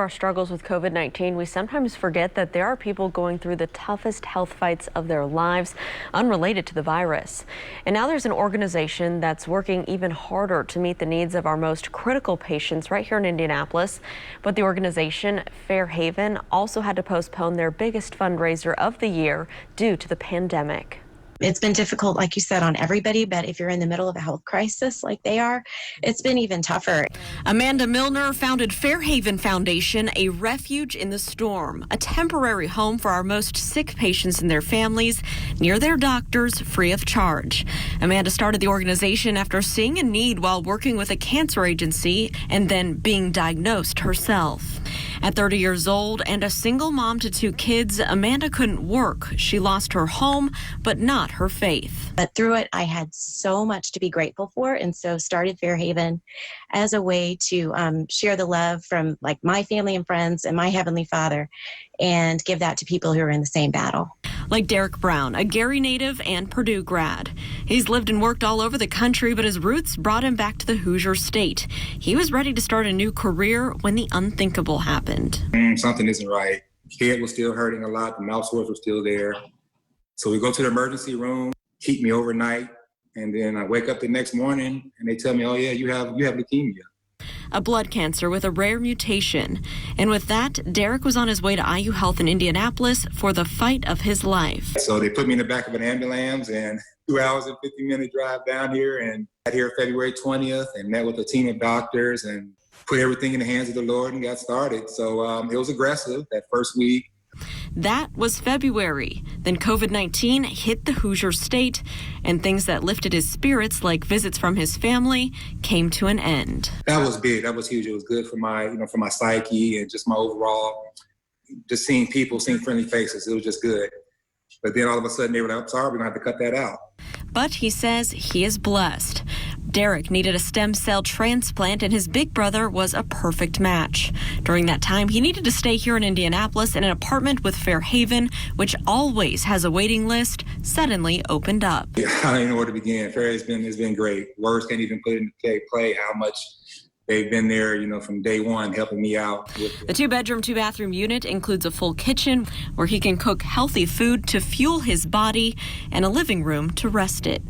our struggles with COVID-19, we sometimes forget that there are people going through the toughest health fights of their lives unrelated to the virus. And now there's an organization that's working even harder to meet the needs of our most critical patients right here in Indianapolis. But the organization, Fairhaven, also had to postpone their biggest fundraiser of the year due to the pandemic. It's been difficult, like you said, on everybody, but if you're in the middle of a health crisis like they are, it's been even tougher. Amanda Milner founded Fairhaven Foundation, a refuge in the storm, a temporary home for our most sick patients and their families near their doctors, free of charge. Amanda started the organization after seeing a need while working with a cancer agency and then being diagnosed herself. At 30 years old and a single mom to 2 kids, Amanda couldn't work. She lost her home, but not her faith. But through it, I had so much to be grateful for, and so started Fairhaven as a way to share the love from like my family and friends and my Heavenly Father, and give that to people who are in the same battle. Like Derek Brown, a Gary native and Purdue grad. He's lived and worked all over the country, but his roots brought him back to the Hoosier State. He was ready to start a new career when the unthinkable happened. Something isn't right. Head was still hurting a lot. The mouth sores were still there. So we go to the emergency room, keep me overnight, and then I wake up the next morning and they tell me, oh yeah, you have leukemia. A blood cancer with a rare mutation. And with that, Derek was on his way to IU Health in Indianapolis for the fight of his life. So they put me in the back of an ambulance, and 2 hours and 50-minute drive down here, and got here February 20th and met with a team of doctors and put everything in the hands of the Lord and got started. So it was aggressive that first week. That was February. Then COVID-19 hit the Hoosier State, and things that lifted his spirits, like visits from his family, came to an end. That was big. That was huge. It was good for my psyche and just my overall, just seeing people, seeing friendly faces. It was just good. But then all of a sudden they were like, I'm sorry, we're going to have to cut that out. But he says he is blessed. Derek needed a stem cell transplant, and his big brother was a perfect match. During that time, he needed to stay here in Indianapolis in an apartment with Fairhaven, which always has a waiting list, suddenly opened up. I don't even know where to begin. Fairhaven has been great. Words can't even put into play how much they've been there, from day one, helping me out. The 2-bedroom, 2-bathroom unit includes a full kitchen where he can cook healthy food to fuel his body and a living room to rest it.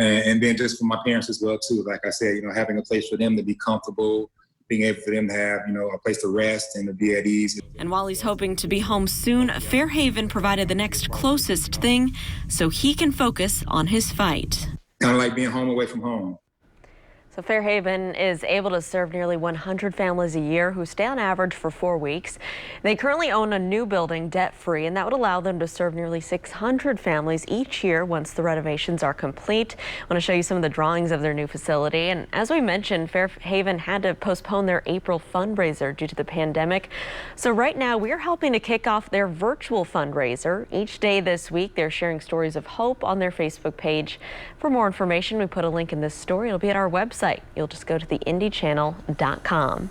And then just for my parents as well, too. Like I said, having a place for them to be comfortable, being able for them to have, a place to rest and to be at ease. And while he's hoping to be home soon, Fairhaven provided the next closest thing so he can focus on his fight. Kind of like being home away from home. So Fairhaven is able to serve nearly 100 families a year who stay on average for 4 weeks. They currently own a new building debt-free, and that would allow them to serve nearly 600 families each year once the renovations are complete. I want to show you some of the drawings of their new facility. And as we mentioned, Fairhaven had to postpone their April fundraiser due to the pandemic. So right now we're helping to kick off their virtual fundraiser. Each day this week, they're sharing stories of hope on their Facebook page. For more information, we put a link in this story. It'll be at our website. You'll just go to theindychannel.com.